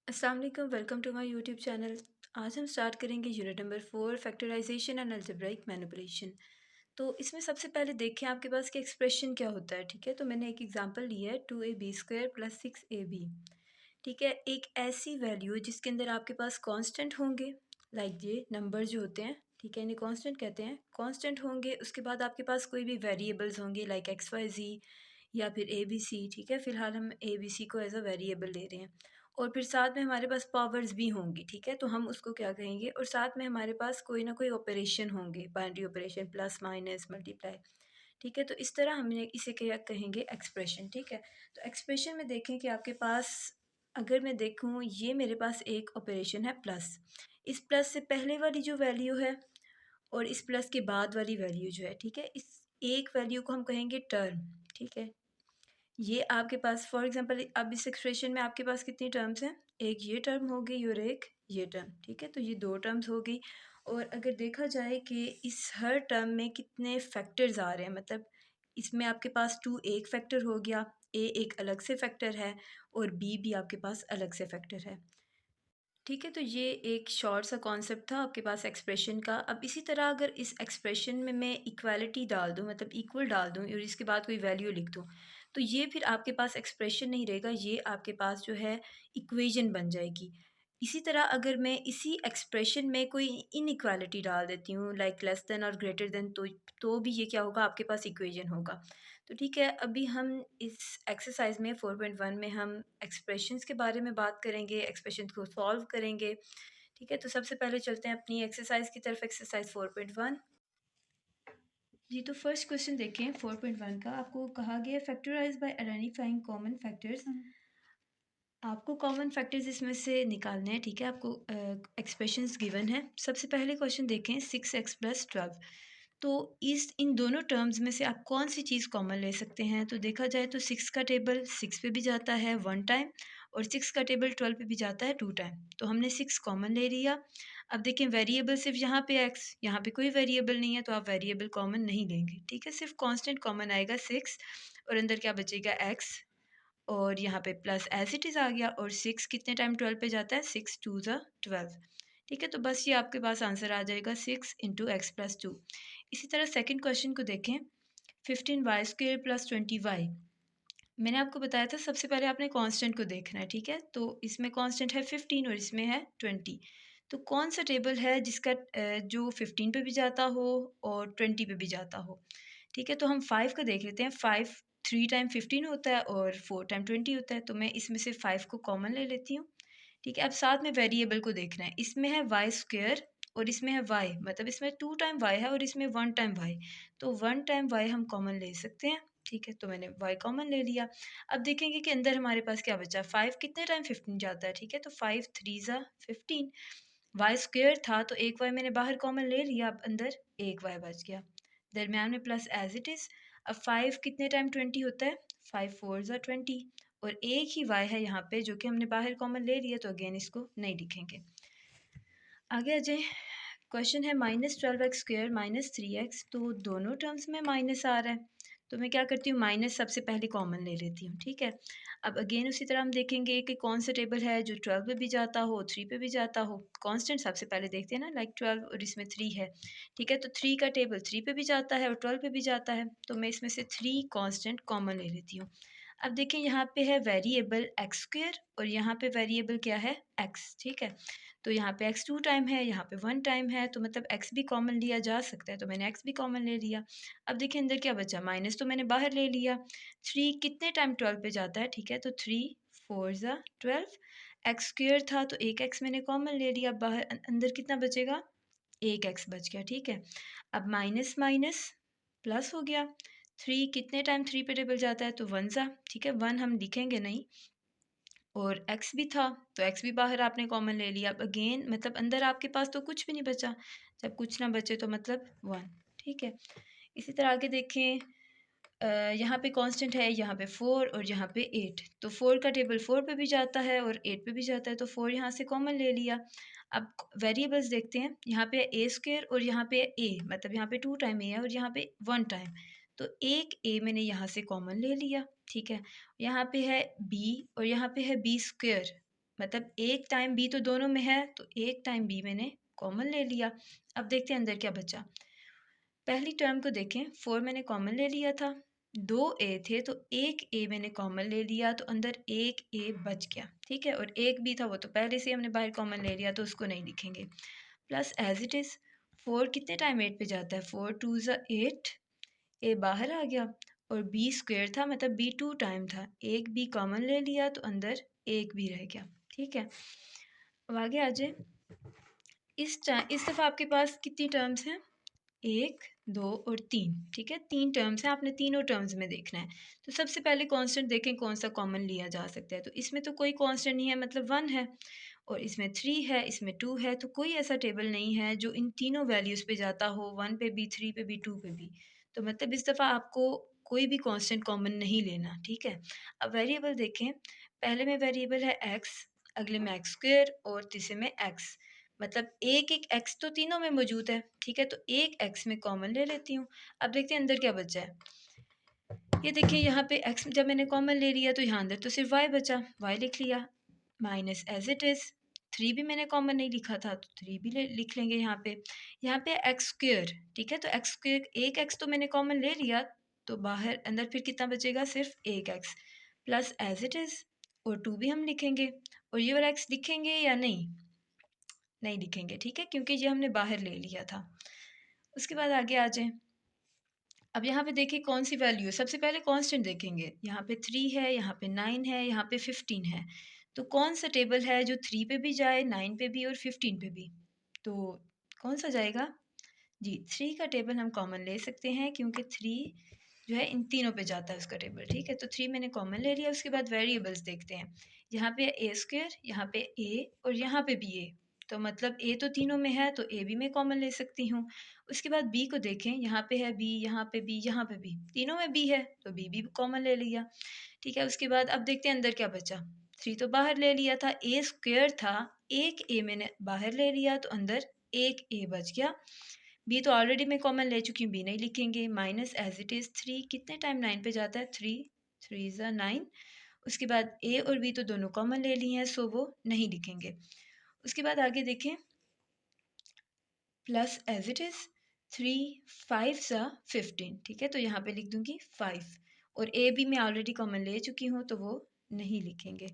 अस्सलाम वालेकुम, welcome to my YouTube channel. आज हम स्टार्ट करेंगे unit number 4 factorisation and algebraic manipulation. तो इसमें सबसे पहले देखें आपके पास कि एक्सप्रेशन क्या होता है। ठीक है, तो मैंने एक एग्जांपल लिया है 2ab² + 6ab। ठीक है, एक ऐसी वैल्यू जिसके अंदर आपके पास कांस्टेंट होंगे, लाइक ये नंबर जो होते हैं, ठीक है, इन्हें कांस्टेंट कहते हैं। कांस्टेंट होंगे, उसके बाद आपके पास कोई भी वेरिएबल्स होंगे लाइक एक्स वाई जी या फिर ए बी सी। ठीक है, फिलहाल हम ए बी सी को एज अ वेरिएबल ले रहे हैं। और फिर साथ में हमारे पास पावर्स भी होंगी। ठीक है, तो हम उसको क्या कहेंगे, और साथ में हमारे पास कोई ना कोई ऑपरेशन होंगे, binary operation, plus minus multiply. ठीक है, तो इस तरह हमने इसे क्या कहेंगे, एक्सप्रेशन। ठीक है, तो एक्सप्रेशन में देखें कि आपके पास, अगर मैं देखूँ, ये मेरे पास एक ऑपरेशन है प्लस। इस प्लस से पहले वाली जो वैल्यू है और इस प्लस के बाद वाली वैल्यू जो है, ठीक है, इस एक वैल्यू को हम कहेंगे टर्म। ठीक है, ये आपके पास फॉर एग्जांपल अब इस एक्सप्रेशन में आपके पास कितनी टर्म्स हैं, एक ये टर्म हो गई और एक ये टर्म। ठीक है, तो ये दो टर्म्स हो गई। और अगर देखा जाए कि इस हर टर्म में कितने फैक्टर्स आ रहे हैं, मतलब इसमें आपके पास टू एक फैक्टर हो गया, ए एक अलग से फैक्टर है और बी भी आपके पास अलग से फैक्टर है। ठीक है, तो ये एक शॉर्ट सा कॉन्सेप्ट था आपके पास एक्सप्रेशन का। अब इसी तरह अगर इस एक्सप्रेशन में मैं इक्वालिटी डाल दूँ, मतलब इक्वल डाल दूँ और इसके बाद कोई वैल्यू लिख दूँ, तो ये फिर आपके पास एक्सप्रेशन नहीं रहेगा, ये आपके पास जो है इक्वेशन बन जाएगी। इसी तरह अगर मैं इसी एक्सप्रेशन में कोई इनइक्वालिटी डाल देती हूँ लाइक लेस देन और ग्रेटर देन, तो भी ये क्या होगा, आपके पास इक्वेशन होगा। तो ठीक है, अभी हम इस एक्सरसाइज में 4.1 में हम एक्सप्रेशंस के बारे में बात करेंगे, एक्सप्रेशंस को सॉल्व करेंगे। ठीक है, तो सबसे पहले चलते हैं अपनी एक्सरसाइज की तरफ, एक्सरसाइज 4.1। जी, तो फर्स्ट क्वेश्चन देखें 4.1 का। आपको कहा गया factorise by identifying common factors. आपको कॉमन फैक्टर्स इसमें से निकालने हैं। ठीक है, आपको एक्सप्रेशंस गिवन है। सबसे पहले क्वेश्चन देखें 6x+12। तो इस इन दोनों टर्म्स में से आप कौन सी चीज़ कॉमन ले सकते हैं। तो देखा जाए तो 6 का टेबल 6 पे भी जाता है 1 टाइम, और 6 का टेबल 12 पे भी जाता है 2 टाइम। तो हमने 6 कॉमन ले लिया। अब देखें वेरिएबल सिर्फ यहाँ पे x, यहाँ पे कोई वेरिएबल नहीं है, तो आप वेरिएबल कॉमन नहीं लेंगे। ठीक है, सिर्फ कांस्टेंट कॉमन आएगा 6, और अंदर क्या बचेगा, x। और यहाँ पे प्लस एज इट इज़ आ गया। और 6 कितने टाइम 12 पे जाता है, 6 2 ज़ा 12। ठीक है, तो बस ये आपके पास आंसर आ जाएगा 6 इंटू x+2। इसी तरह सेकंड क्वेश्चन को देखें 15y² + 20y। मैंने आपको बताया था सबसे पहले आपने कांस्टेंट को देखना है। ठीक है, तो इसमें कांस्टेंट है 15 और इसमें है 20। तो कौन सा टेबल है जिसका जो 15 पे भी जाता हो और 20 पे भी जाता हो। ठीक है, तो हम 5 का देख लेते हैं। 5 3 टाइम 15 होता है और 4 टाइम 20 होता है, तो मैं इसमें से 5 को कॉमन ले लेती हूँ। ठीक है, अब साथ में वेरिएबल को देखना है। इसमें है y² और इसमें है y, मतलब इसमें 2 टाइम y है और इसमें 1 टाइम y। तो 1 टाइम y हम कॉमन ले सकते हैं। ठीक है, तो मैंने y कॉमन ले लिया। अब देखेंगे कि अंदर हमारे पास क्या बचा। 5 कितने टाइम 15 जाता है। ठीक है, तो 5 3 ज़ा 15। y² था तो एक y मैंने बाहर कॉमन ले लिया, अब अंदर एक y बच गया, दरम्यान में प्लस एज इट इज़। अब 5 कितने टाइम 20 होता है, 5 4 ज़ा 20। और एक ही y है यहाँ पे जो कि हमने बाहर कॉमन ले लिया, तो अगेन इसको नहीं लिखेंगे। आगे आ जाए, क्वेश्चन है -12x² - 3x। तो दोनों टर्म्स में माइनस आ रहा है, तो मैं क्या करती हूँ, माइनस सबसे पहले कॉमन ले लेती हूँ। ठीक है, अब अगेन उसी तरह हम देखेंगे कि कौन सा टेबल है जो 12 पे भी जाता हो, 3 पे भी जाता हो। कांस्टेंट सबसे पहले देखते हैं ना, लाइक 12 और इसमें 3 है। ठीक है, तो 3 का टेबल 3 पे भी जाता है और 12 पे भी जाता है, तो मैं इसमें से 3 कांस्टेंट कॉमन ले लेती हूँ। अब देखें यहाँ पे है वेरिएबल x² और यहाँ पे वेरिएबल क्या है, x। ठीक है, तो यहाँ पे x 2 टाइम है, यहाँ पे 1 टाइम है, तो मतलब x भी कॉमन लिया जा सकता है, तो मैंने x भी कॉमन ले लिया। अब देखिए अंदर क्या बचा, माइनस तो मैंने बाहर ले लिया। 3 कितने टाइम 12 पे जाता है। ठीक है, तो 3 4 ज़ा 12। x² था तो एक x मैंने कॉमन ले लिया, बाहर अंदर कितना बचेगा, एक x बच गया। ठीक है, अब माइनस माइनस प्लस हो गया। 3 कितने टाइम 3 पे टेबल जाता है, तो 1 ज़ा। ठीक है, 1 हम लिखेंगे नहीं। और x भी था तो x भी बाहर आपने कॉमन ले लिया। अब अगेन मतलब अंदर आपके पास तो कुछ भी नहीं बचा, जब कुछ ना बचे तो मतलब 1। ठीक है, इसी तरह आगे देखें, यहाँ पे कांस्टेंट है, यहाँ पे 4 और यहाँ पे 8। तो 4 का टेबल 4 पे भी जाता है और 8 पे भी जाता है, तो 4 यहाँ से कॉमन ले लिया। अब वेरिएबल्स देखते हैं, यहाँ पे a² और यहाँ पे a, मतलब यहाँ पे 2 टाइम a है और यहाँ पे 1 टाइम। तो एक a मैंने यहाँ से कॉमन ले लिया। ठीक है, यहाँ पे है b और यहाँ पे है b²। मतलब एक टाइम बी तो दोनों में है, तो एक टाइम बी मैंने कॉमन ले लिया। अब देखते हैं अंदर क्या बचा। पहली टर्म को देखें, 4 मैंने कॉमन ले लिया था, 2 ए थे तो एक ए मैंने कॉमन ले लिया, तो अंदर एक ए बच गया, ठीक है। और एक बी था वो तो पहले से हमने बाहर कॉमन ले लिया, तो उसको नहीं लिखेंगे। प्लस एज इट इज़ 4 कितने टाइम 8 पे जाता है, 4 टू ज़ा 8, ए बाहर आ गया। और बी स्क्वेयर था, मतलब बी 2 टाइम था, एक बी कॉमन ले लिया तो अंदर एक बी रह गया, ठीक है। अब आगे आ जाए। इस दफ़ा आपके पास कितनी टर्म्स हैं, 1, 2 और 3, ठीक है। 3 टर्म्स हैं, आपने तीनों टर्म्स में देखना है। तो सबसे पहले कांस्टेंट देखें कौन सा कॉमन लिया जा सकता है। तो इसमें तो कोई कांस्टेंट नहीं है, मतलब 1 है, और इसमें 3 है, इसमें 2 है, तो कोई ऐसा टेबल नहीं है जो इन तीनों वैल्यूज़ पे जाता हो, 1 पे भी, 3 पे भी, 2 पे भी। तो मतलब इस दफ़ा आपको कोई भी कांस्टेंट कॉमन नहीं लेना, ठीक है। अब वेरिएबल देखें, पहले में वेरिएबल है एक्स, अगले में एक्स स्क्वेयर और तीसरे में एक्स। मतलब एक एक एक्स तो तीनों में मौजूद है, ठीक है। तो एक एक्स में कॉमन ले लेती हूँ। अब देखते हैं अंदर क्या बचा है। ये देखिए यहाँ पे एक्स जब मैंने कॉमन ले लिया तो यहाँ अंदर तो सिर्फ वाई बचा, वाई लिख लिया, माइनस एज इट इज़। 3 भी मैंने कॉमन नहीं लिखा था तो 3 भी लिख लेंगे यहाँ पे। यहाँ पे एक्स स्क्वेयर, ठीक है। तो एक्स स्क्वेयर, एक एक्स तो मैंने कॉमन ले लिया, तो बाहर अंदर फिर कितना बचेगा, सिर्फ एक X, plus as it is. और 2 भी हम लिखेंगे। और ये वाला एक्स लिखेंगे या नहीं, नहीं लिखेंगे, ठीक है, क्योंकि ये हमने बाहर ले लिया था। उसके बाद आगे आ जाएँ। अब यहाँ पे देखिए कौन सी वैल्यू है, सबसे पहले कांस्टेंट देखेंगे। यहाँ पे 3 है, यहाँ पे 9 है, यहाँ पे 15 है। तो कौन सा टेबल है जो 3 पे भी जाए, 9 पे भी और 15 पे भी? तो कौन सा जाएगा? जी, 3 का टेबल हम कॉमन ले सकते हैं, क्योंकि 3 जो है इन तीनों पे जाता है उसका टेबल, ठीक है। तो 3 मैंने कॉमन ले लिया। उसके बाद वेरिएबल्स देखते हैं। यहाँ पे ए स्क्वायर, यहाँ पे ए और यहाँ पे भी ए। तो मतलब ए तो तीनों में है, तो ए भी मैं कॉमन ले सकती हूँ। उसके बाद बी को देखें, यहाँ पे है बी, यहाँ पे बी, यहाँ पे बी, तीनों में बी है, तो बी भी कॉमन ले लिया, ठीक है। उसके बाद अब देखते हैं अंदर क्या बचा। 3 तो बाहर ले लिया था, ए स्क्वायर था, एक ए मैंने बाहर ले लिया, तो अंदर एक ए बच गया। बी तो ऑलरेडी मैं कॉमन ले चुकी हूँ, बी नहीं लिखेंगे, माइनस एज इट इज़। 3 कितने टाइम 9 पे जाता है, 3, 3 ज़ा 9। उसके बाद ए और बी तो दोनों कॉमन ले लिए हैं, सो वो नहीं लिखेंगे। उसके बाद आगे देखें, प्लस एज इट इज़। 3, 5 ज़ा 15, ठीक है। तो यहाँ पे लिख दूंगी 5। और ए बी मैं ऑलरेडी कॉमन ले चुकी हूँ, तो वो नहीं लिखेंगे।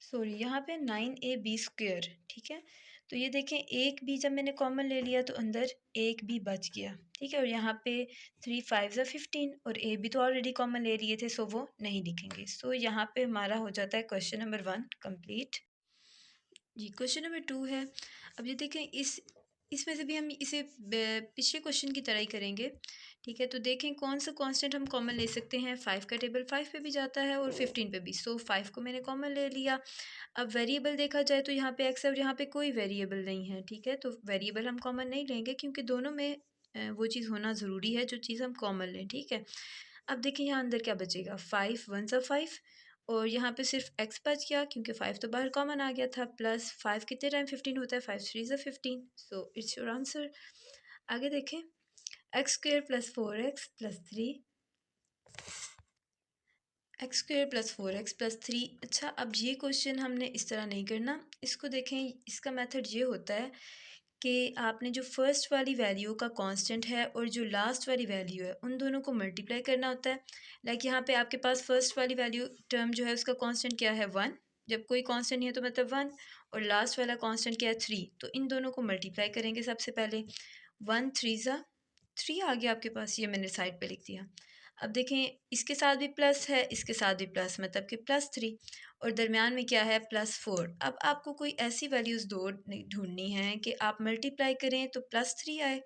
सॉरी, यहाँ पे 9ab स्क्वेयर, ठीक है। तो ये देखें, एक बी जब मैंने कॉमन ले लिया तो अंदर एक बी बच गया, ठीक है। और यहाँ पे 3 5 ज़ा 15 और ए बी तो ऑलरेडी कॉमन ले लिए थे, सो वो नहीं लिखेंगे। सो यहाँ पे हमारा हो जाता है क्वेश्चन नंबर 1 कंप्लीट। जी, क्वेश्चन नंबर 2 है। अब ये देखें, इसमें से भी हम इसे पिछले क्वेश्चन की तरह ही करेंगे, ठीक है। तो देखें कौन सा कांस्टेंट हम कॉमन ले सकते हैं। 5 का टेबल 5 पे भी जाता है और 15 पे भी, सो 5 को मैंने कॉमन ले लिया। अब वेरिएबल देखा जाए तो यहाँ पे एक्स है और यहाँ पे कोई वेरिएबल नहीं है, ठीक है। तो वेरिएबल हम कॉमन नहीं लेंगे, क्योंकि दोनों में वो चीज़ होना ज़रूरी है जो चीज़ हम कॉमन लें, ठीक है। अब देखिए यहाँ अंदर क्या बचेगा, 5 1 ज़ा 5, और यहाँ पे सिर्फ एक्स बच गया, क्योंकि 5 तो बाहर कॉमन आ गया था। प्लस 5 कितने टाइम 15 होता है, 5 3 ज़ा 15, सो इट्स योर आंसर। आगे देखें, x square plus 4x plus 3, x square plus 4x plus 3। अच्छा, अब ये क्वेश्चन हमने इस तरह नहीं करना। इसको देखें, इसका मेथड ये होता है कि आपने जो फर्स्ट वाली वैल्यू का कांस्टेंट है और जो लास्ट वाली वैल्यू है, उन दोनों को मल्टीप्लाई करना होता है। लाइक यहाँ पे आपके पास फर्स्ट वाली वैल्यू टर्म जो है उसका कांस्टेंट क्या है, 1। जब कोई कांस्टेंट नहीं है तो मतलब 1। और लास्ट वाला कांस्टेंट क्या है, 3। तो इन दोनों को मल्टीप्लाई करेंगे सबसे पहले। 1 3 ज़ा 3 आ गया आपके पास, ये मैंने साइड पे लिख दिया। अब देखें, इसके साथ भी प्लस है, इसके साथ भी प्लस, मतलब कि +3। और दरमियान में क्या है, +4। अब आपको कोई ऐसी वैल्यूज़ दो ढूंढनी है कि आप मल्टीप्लाई करें तो +3 आए,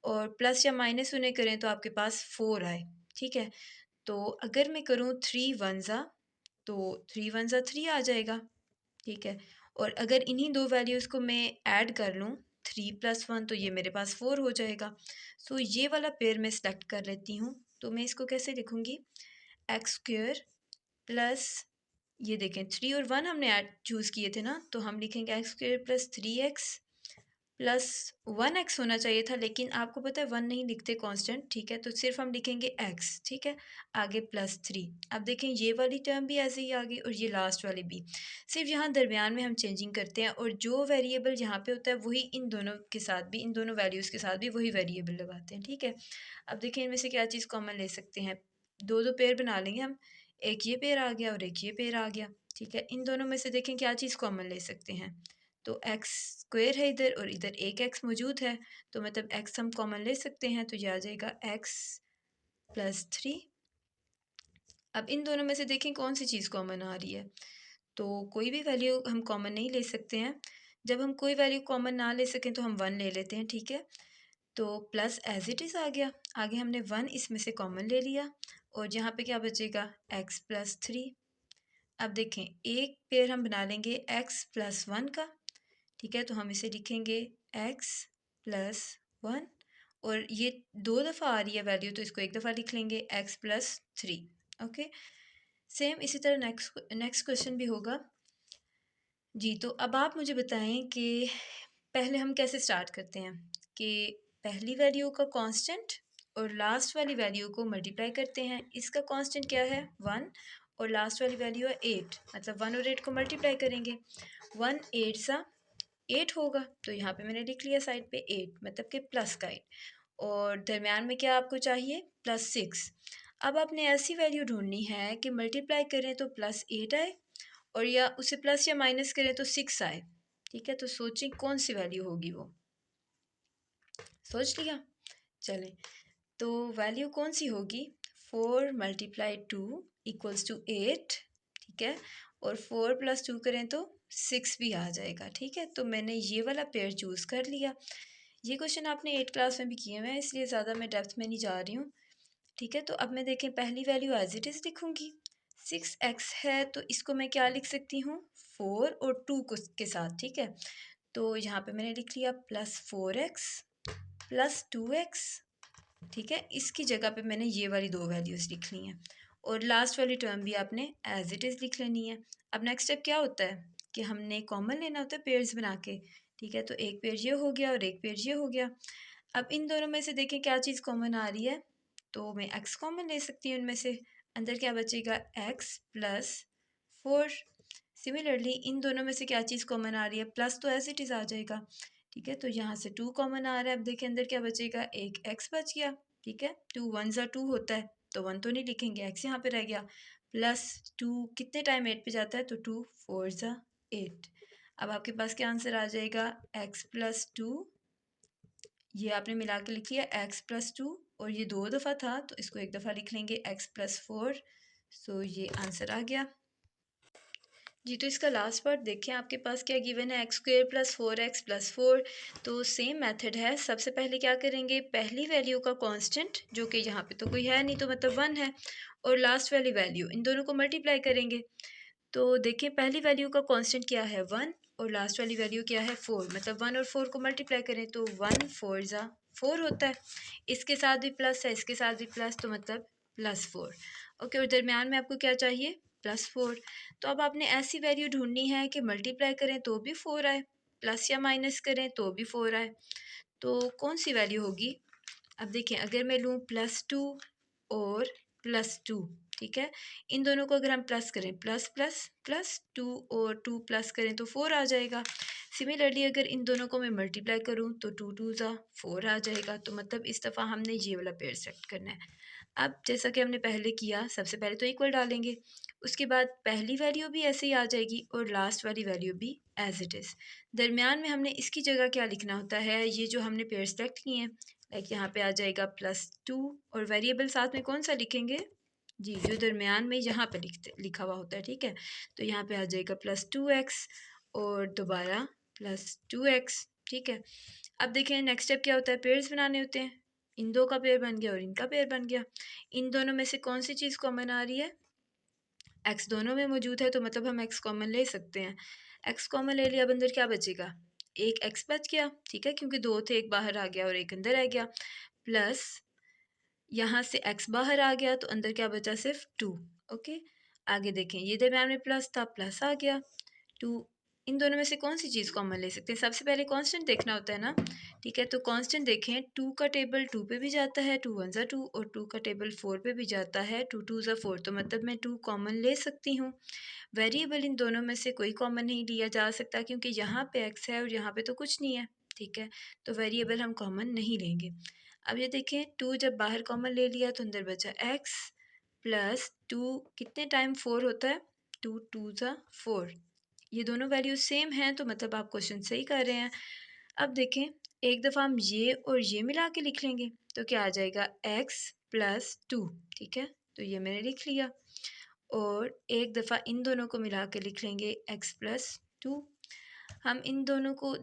और प्लस या माइनस उन्हें करें तो आपके पास 4 आए, ठीक है। तो अगर मैं करूँ 3 1 ज़ा, तो 3 1 ज़ा 3 आ जाएगा, ठीक है। और अगर इन्हीं दो वैल्यूज़ को मैं ऐड कर लूँ, 3 + 1, तो ये मेरे पास 4 हो जाएगा। सो ये वाला पेयर मैं सेलेक्ट कर लेती हूँ। तो मैं इसको कैसे लिखूँगी, एक्स स्क्वेयर प्लस, ये देखें 3 और 1 हमने ऐड चूज़ किए थे ना, तो हम लिखेंगे x square plus 3x plus 1x होना चाहिए था, लेकिन आपको पता है 1 नहीं लिखते कांस्टेंट, ठीक है, तो सिर्फ हम लिखेंगे x, ठीक है। आगे +3। अब देखें ये वाली टर्म भी ऐसे ही आ गई और ये लास्ट वाली भी। सिर्फ यहाँ दरमियान में हम चेंजिंग करते हैं और जो वेरिएबल यहाँ पे होता है वही इन दोनों के साथ भी, इन दोनों वैल्यूज़ के साथ भी वही वेरिएबल लगाते हैं, ठीक है। अब देखें इनमें से क्या चीज़ कॉमन ले सकते हैं। दो दो पेयर बना लेंगे हम, एक ये पेयर आ गया और एक ये पेयर आ गया, ठीक है। इन दोनों में से देखें क्या चीज़ कॉमन ले सकते हैं। तो एक्स स्क्वेयर है इधर और इधर एक एक्स मौजूद है, तो मतलब एक्स हम कॉमन ले सकते हैं, तो ये आ जाएगा एक्स +3। अब इन दोनों में से देखें कौन सी चीज़ कॉमन आ रही है। तो कोई भी वैल्यू हम कॉमन नहीं ले सकते हैं। जब हम कोई वैल्यू कॉमन ना ले सकें तो हम 1 ले लेते हैं, ठीक है। तो प्लस एज इट इज़ आ गया, आगे हमने 1 इसमें से कॉमन ले लिया और यहाँ पे क्या बचेगा x +3। अब देखें एक पेयर हम बना लेंगे x +1 का, ठीक है, तो हम इसे लिखेंगे x +1 और ये दो दफ़ा आ रही है वैल्यू तो इसको एक दफ़ा लिख लेंगे x +3। ओके, सेम इसी तरह नेक्स्ट क्वेश्चन भी होगा। जी, तो अब आप मुझे बताएं कि पहले हम कैसे स्टार्ट करते हैं कि पहली वैल्यू का कांस्टेंट और लास्ट वाली वैल्यू को मल्टीप्लाई करते हैं। इसका कांस्टेंट क्या है 1 और लास्ट वाली वैल्यू है 8, मतलब 1 और 8 को मल्टीप्लाई करेंगे। 1 8 सा 8 होगा, तो यहाँ पे मैंने लिख लिया साइड पे 8, मतलब कि प्लस का 8। और दरमियान में क्या आपको चाहिए +6। अब आपने ऐसी वैल्यू ढूंढनी है कि मल्टीप्लाई करें तो +8 आए और या उसे प्लस या माइनस करें तो 6 आए, ठीक है। तो सोचें कौन सी वैल्यू होगी वो, सोच लिया। चलें, तो वैल्यू कौन सी होगी, 4 × 2 = 8, ठीक है। और 4 + 2 करें तो 6 भी आ जाएगा, ठीक है। तो मैंने ये वाला पेयर चूज़ कर लिया। ये क्वेश्चन आपने 8 क्लास में भी किए हुए हैं, इसलिए ज़्यादा मैं डेप्थ में नहीं जा रही हूँ, ठीक है। तो अब मैं देखें पहली वैल्यू एज इट इज़ लिखूँगी। 6x है तो इसको मैं क्या लिख सकती हूँ 4 और 2 के साथ, ठीक है। तो यहाँ पे मैंने लिख लिया +4x +2x, ठीक है। इसकी जगह पे मैंने ये वाली दो वैल्यूज़ लिख ली हैं और लास्ट वाली टर्म भी आपने एज इट इज़ लिख लेनी है। अब नेक्स्ट स्टेप क्या होता है कि हमने कॉमन लेना होता है पेयर्स बना के, ठीक है। तो एक पेयर ये हो गया और एक पेयर ये हो गया। अब इन दोनों में से देखें क्या चीज़ कॉमन आ रही है, तो मैं x कॉमन ले सकती हूँ इनमें से। अंदर क्या बचेगा x +4। सिमिलरली इन दोनों में से क्या चीज़ कॉमन आ रही है, प्लस तो एज इट इज़ आ जाएगा, ठीक है। तो यहाँ से 2 कॉमन आ रहा है। अब देखिए अंदर क्या बचेगा, एक x बच गया, ठीक है। 2 1 ज़ा 2 होता है तो 1 तो नहीं लिखेंगे, x यहाँ पे रह गया। +2 कितने टाइम 8 पे जाता है, तो 2 4 ज़ा 8। अब आपके पास क्या आंसर आ जाएगा, x +2, ये आपने मिला के लिख लिया x +2 और ये दो दफ़ा था तो इसको एक दफ़ा लिख लेंगे x +4। सो ये आंसर आ गया। जी, तो इसका लास्ट पार्ट देखें, आपके पास क्या गिवन है x² + 4x + 4। तो सेम मेथड है। सबसे पहले क्या करेंगे, पहली वैल्यू का कांस्टेंट जो कि यहाँ पे तो कोई है नहीं तो मतलब 1 है, और लास्ट वाली वैल्यू, इन दोनों को मल्टीप्लाई करेंगे। तो देखिए पहली वैल्यू का कांस्टेंट क्या है 1 और लास्ट वाली वैल्यू क्या है 4, मतलब 1 और 4 को मल्टीप्लाई करें तो 1 4 ज़ा 4 होता है। इसके साथ भी प्लस है, इसके साथ भी प्लस, तो मतलब +4। ओके, और दरमियान में आपको क्या चाहिए +4। तो अब आपने ऐसी वैल्यू ढूंढनी है कि मल्टीप्लाई करें तो भी 4 आए, प्लस या माइनस करें तो भी 4 आए। तो कौन सी वैल्यू होगी। अब देखें अगर मैं लूँ +2 और +2, ठीक है, इन दोनों को अगर हम प्लस करें प्लस प्लस प्लस 2 और 2 प्लस करें तो 4 आ जाएगा। सिमिलरली अगर इन दोनों को मैं मल्टीप्लाई करूँ तो 2 2 ज़ा 4 आ जाएगा। तो मतलब इस दफ़ा हमने ये वाला पेयर सेलेक्ट करना है। अब जैसा कि हमने पहले किया, सबसे पहले तो इक्वल डालेंगे, उसके बाद पहली वैल्यू भी ऐसे ही आ जाएगी और लास्ट वाली वैल्यू भी एज इट इज़। दरमियान में हमने इसकी जगह क्या लिखना होता है, ये जो हमने पेयर सेलेक्ट किए हैं, लाइक यहाँ पे आ जाएगा +2 और वेरिएबल साथ में कौन सा लिखेंगे, जी जो दरमियान में यहाँ पे लिखा हुआ होता है, ठीक है। तो यहाँ पे आ जाएगा +2x और दोबारा +2x, ठीक है। अब देखें नेक्स्ट स्टेप क्या होता है, पेयर्स बनाने होते हैं। इन दो का पेयर बन गया और इनका पेयर बन गया। इन दोनों में से कौन सी चीज़ कॉमन आ रही है, x दोनों में मौजूद है तो मतलब हम x कॉमन ले सकते हैं। x कॉमन ले लिया, अब अंदर क्या बचेगा, एक x बच गया, ठीक है, क्योंकि दो थे, एक बाहर आ गया और एक अंदर आ गया। प्लस यहाँ से x बाहर आ गया तो अंदर क्या बचा, सिर्फ 2। ओके, आगे देखें ये दरम्यान में प्लस था, प्लस आ गया 2, इन दोनों में से कौन सी चीज़ कॉमन ले सकते हैं? सबसे पहले कांस्टेंट देखना होता है ना, ठीक है? तो कांस्टेंट देखें, 2 का टेबल 2 पे भी जाता है, 2 वन ज़ा 2 और 2 का टेबल 4 पे भी जाता है, 2 टू ज़ा 4 तो मतलब मैं 2 कॉमन ले सकती हूँ। वेरिएबल इन दोनों में से कोई कॉमन नहीं लिया जा सकता क्योंकि यहाँ पे x है और यहाँ पे तो कुछ नहीं है, ठीक है? तो वेरिएबल हम कॉमन नहीं लेंगे। अब ये देखें 2 जब बाहर कॉमन ले लिया तो अंदर बचा x प्लस 2 कितने टाइम 4 होता है? 2 टू ज़ा 4। ये दोनों वैल्यूज सेम हैं तो मतलब आप क्वेश्चन सही कर रहे हैं। अब देखें एक दफ़ा हम ये और ये मिला के लिख लेंगे तो क्या आ जाएगा x प्लस 2, ठीक है? तो ये मैंने लिख लिया और एक दफ़ा इन दोनों को मिला के लिख लेंगे x प्लस 2। हम इन दोनों को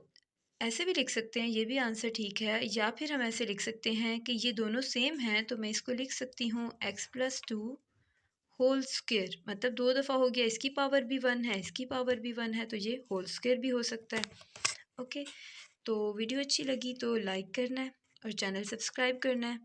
ऐसे भी लिख सकते हैं, ये भी आंसर ठीक है, या फिर हम ऐसे लिख सकते हैं कि ये दोनों सेम हैं तो मैं इसको लिख सकती हूँ x प्लस 2 होल स्क्वायर, मतलब 2 दफ़ा हो गया, इसकी पावर भी 1 है, इसकी पावर भी 1 है तो ये होल स्क्वायर भी हो सकता है। ओके, तो वीडियो अच्छी लगी तो लाइक करना है और चैनल सब्सक्राइब करना है।